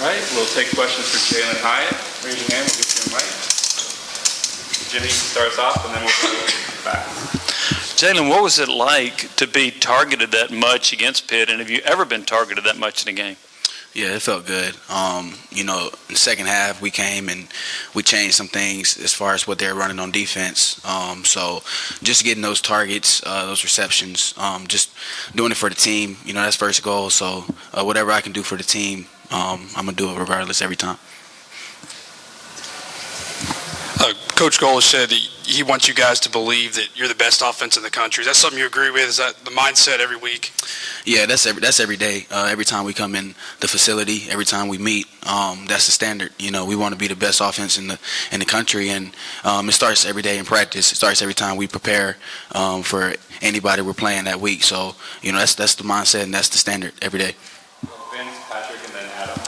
right, we'll take questions for Jalin Hyatt. Raise your hand, we'll get you a mic. Jimmy starts off, and then we'll go back. Jalin, what was it like to be targeted that much against Pitt, and have you ever been targeted that much in a game? Yeah, it felt good. In the second half, we came and we changed some things as far as what they're running on defense. So just getting those targets, those receptions, just doing it for the team, that's first goal. So whatever I can do for the team, I'm going to do it regardless every time. Coach Gold said that he wants you guys to believe that you're the best offense in the country. Is that something you agree with? Is that the mindset every week? Yeah, that's every day. Every time we come in the facility, every time we meet, that's the standard. We want to be the best offense in the country, and it starts every day in practice. It starts every time we prepare for anybody we're playing that week. So that's the mindset and that's the standard every day. Vince, Patrick, and then Adam.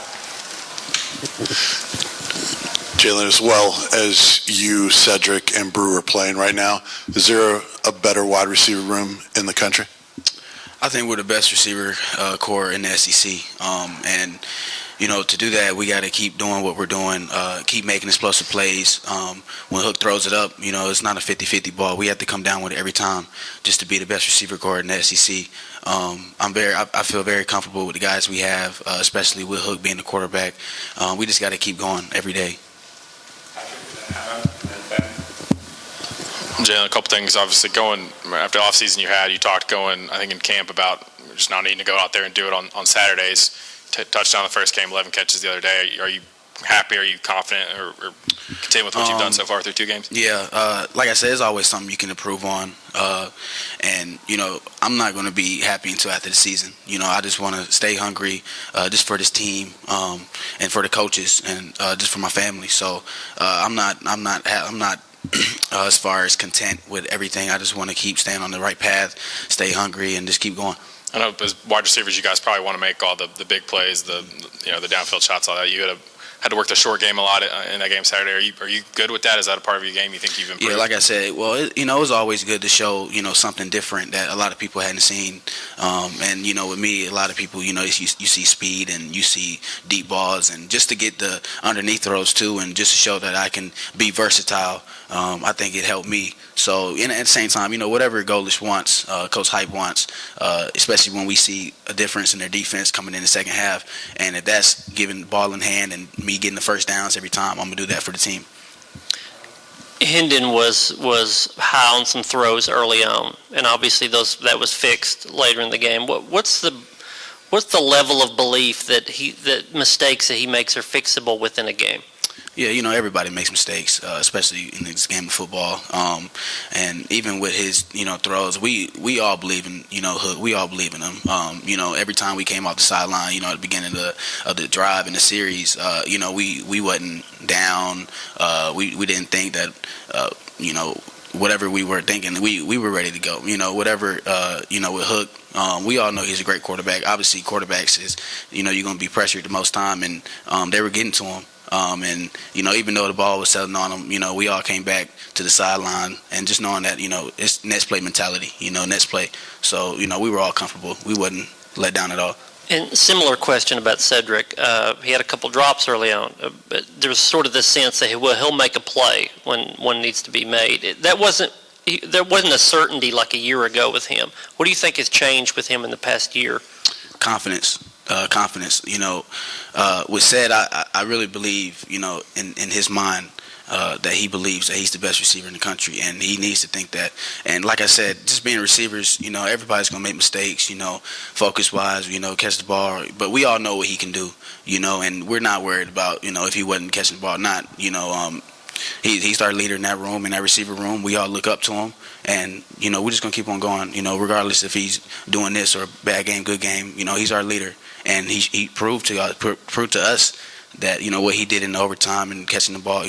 Jalin, as well as you, Cedric, and Brewer playing right now, is there a better wide receiver room in the country? I think we're the best receiver core in the SEC. And to do that, we got to keep doing what we're doing, keep making explosive plays. When Hook throws it up, it's not a 50-50 ball. We have to come down with it every time just to be the best receiver core in the SEC. I feel very comfortable with the guys we have, especially with Hook being the quarterback. We just got to keep going every day. Jalin, a couple things. Obviously, going after the offseason you talked going, I think, in camp about just not needing to go out there and do it on Saturdays. Touchdown the first game, 11 catches the other day. Are you happy? Are you confident or content with what you've done so far through 2 games? Yeah, like I said, there's always something you can improve on. And I'm not going to be happy until after the season. I just want to stay hungry just for this team and for the coaches and just for my family. So I'm not as far as content with everything. I just want to keep staying on the right path, stay hungry, and just keep going. I know as wide receivers, you guys probably want to make all the big plays, the downfield shots, all that. You had to work the short game a lot in that game Saturday. Are you good with that? Is that a part of your game you think you've improved? Yeah, like I said, well, it was always good to show, something different that a lot of people hadn't seen. And, with me, a lot of people, you see speed and you see deep balls. And just to get the underneath throws, too, and just to show that I can be versatile, I think it helped me. So, at the same time, whatever Golish wants, Coach Hype wants, especially when we see a difference in their defense coming in the second half. And if that's giving the ball in hand and me getting the first downs every time, I'm going to do that for the team. Hendon was high on some throws early on, and obviously that was fixed later in the game. What's the level of belief that mistakes that he makes are fixable within a game? Yeah, everybody makes mistakes, especially in this game of football. And even with his, throws, we all believe in, Hook. We all believe in him. Every time we came off the sideline, at the beginning of the drive in the series, we wasn't down. We didn't think that, whatever we were thinking, we were ready to go. Whatever, with Hook, we all know he's a great quarterback. Obviously, quarterbacks is, you're going to be pressured the most time, and they were getting to him. And, even though the ball was settling on him, we all came back to the sideline and just knowing that, it's next play mentality, next play. So, we were all comfortable. We wasn't let down at all. And similar question about Cedric. He had a couple drops early on, but there was sort of this sense that, he'll make a play when one needs to be made. There wasn't a certainty like a year ago with him. What do you think has changed with him in the past year? Confidence. With said, I really believe, in his mind, that he believes that he's the best receiver in the country, and he needs to think that. And like I said, just being receivers, everybody's gonna make mistakes, focus-wise, catch the ball. But we all know what he can do, and we're not worried about, if he wasn't catching the ball or not. He's our leader in that room, in that receiver room. We all look up to him, and we're just gonna keep on going. Regardless if he's doing this or bad game, good game. He's our leader, and he proved to us that what he did in the overtime and catching the ball.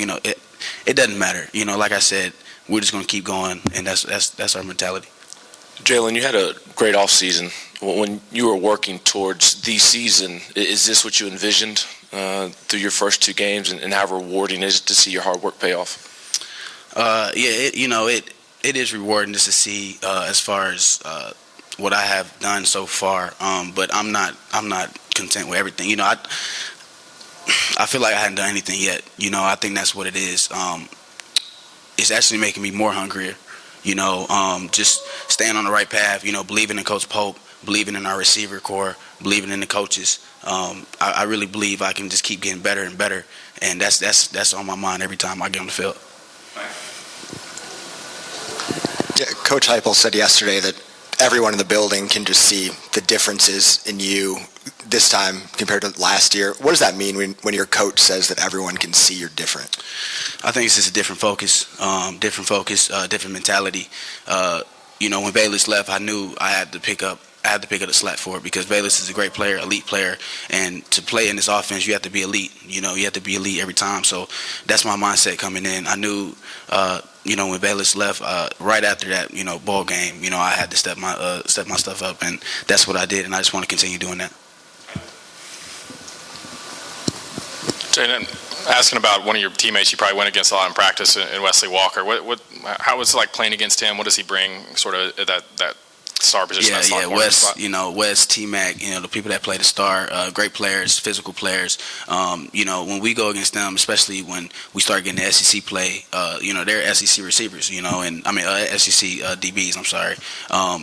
It doesn't matter. Like I said, we're just gonna keep going, and that's our mentality. Jalin, you had a great offseason. When you were working towards the season, is this what you envisioned through your first 2 games, and how rewarding is it to see your hard work pay off? It is rewarding just to see as far as what I have done so far. But I'm not content with everything. I feel like I hadn't done anything yet. I think that's what it is. It's actually making me more hungrier. Just staying on the right path. Believing in Coach Pope, believing in our receiver core, believing in the coaches. I really believe I can just keep getting better and better, and that's on my mind every time I get on the field. Yeah, Coach Heupel said yesterday that everyone in the building can just see the differences in you this time compared to last year. What does that mean when your coach says that everyone can see you're different? I think it's just a different focus, different mentality. When Bayless left, I knew I had to pick up the slack for it because Bayless is a great player, elite player, and to play in this offense, you have to be elite. You have to be elite every time. So that's my mindset coming in. I knew, when Bayless left, right after that, ball game, I had to step my stuff up, and that's what I did, and I just want to continue doing that. Jalin, asking about one of your teammates you probably went against a lot in practice in Wesley Walker. How was it like playing against him? What does he bring sort of that star position? Wes, T-Mac, the people that play the star, great players, physical players. When we go against them, especially when we start getting the SEC play, they're SEC receivers, SEC DBs, I'm sorry.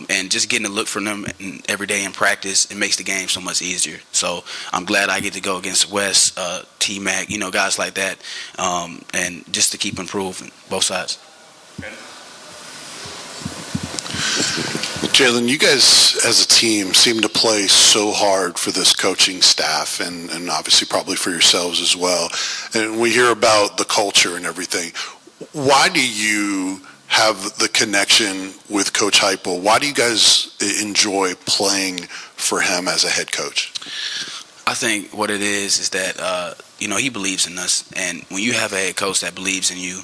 And just getting a look from them every day in practice, it makes the game so much easier. So I'm glad I get to go against Wes, T-Mac, guys like that, and just to keep improving both sides. Jalin, you guys as a team seem to play so hard for this coaching staff and obviously probably for yourselves as well. And we hear about the culture and everything. Why do you have the connection with Coach Heupel? Why do you guys enjoy playing for him as a head coach? I think what it is that, he believes in us. And when you have a head coach that believes in you,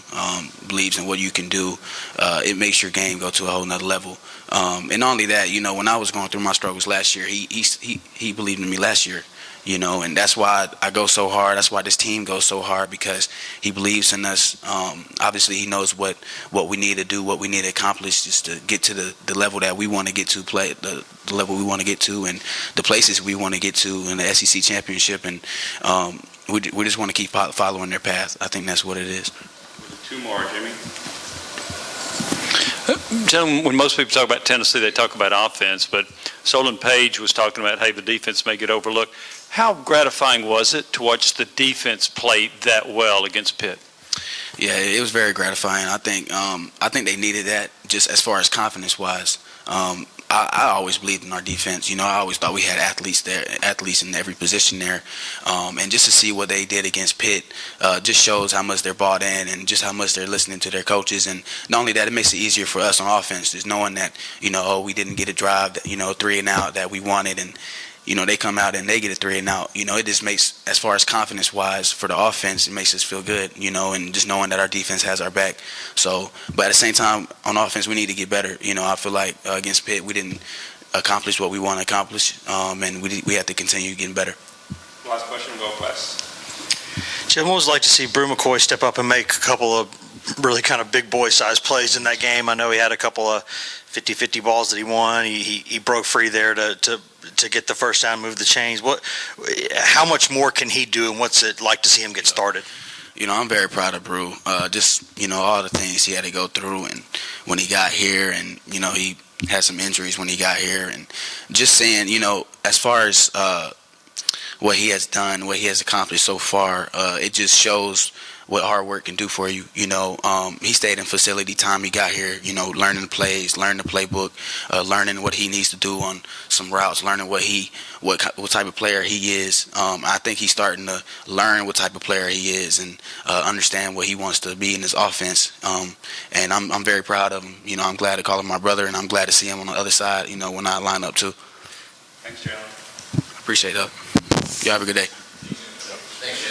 believes in what you can do, it makes your game go to a whole nother level. And not only that, when I was going through my struggles last year, he believed in me last year, and that's why I go so hard. That's why this team goes so hard, because he believes in us. Obviously, he knows what we need to do, what we need to accomplish just to get to the level that we want to get to, play the level we want to get to, and the places we want to get to in the SEC championship. And we just want to keep following their path. I think that's what it is. Two more, Jimmy. Gentlemen, when most people talk about Tennessee, they talk about offense, but Solon Page was talking about, hey, the defense may get overlooked. How gratifying was it to watch the defense play that well against Pitt? Yeah, it was very gratifying. I think they needed that just as far as confidence-wise. I always believed in our defense. I always thought we had athletes in every position there. And just to see what they did against Pitt just shows how much they're bought in and just how much they're listening to their coaches. And not only that, it makes it easier for us on offense, just knowing that, we didn't get a drive, 3 and out that we wanted, and they come out and they get a 3 and out. It just makes, as far as confidence-wise for the offense, it makes us feel good, and just knowing that our defense has our back. So, but at the same time, on offense, we need to get better. I feel like against Pitt, we didn't accomplish what we want to accomplish, and we have to continue getting better. Last question, we'll go Wes. Jim, what was it like to see Brew McCoy step up and make a couple of really kind of big boy-sized plays in that game? I know he had a couple of 50-50 balls that he won. He broke free there to get the first down, move the chains. How much more can he do, and what's it like to see him get started? I'm very proud of Brew. Just all the things he had to go through, and when he got here, and he had some injuries when he got here, and just saying, as far as what he has done, what he has accomplished so far, it just shows what hard work can do for you. He stayed in facility time. He got here, learning the plays, learning the playbook, learning what he needs to do on some routes, learning what type of player he is. I think he's starting to learn what type of player he is and understand what he wants to be in his offense. And I'm very proud of him. I'm glad to call him my brother, and I'm glad to see him on the other side, when I line up too. Thanks, Jalin. Appreciate that. You have a good day. Thanks, Jalin.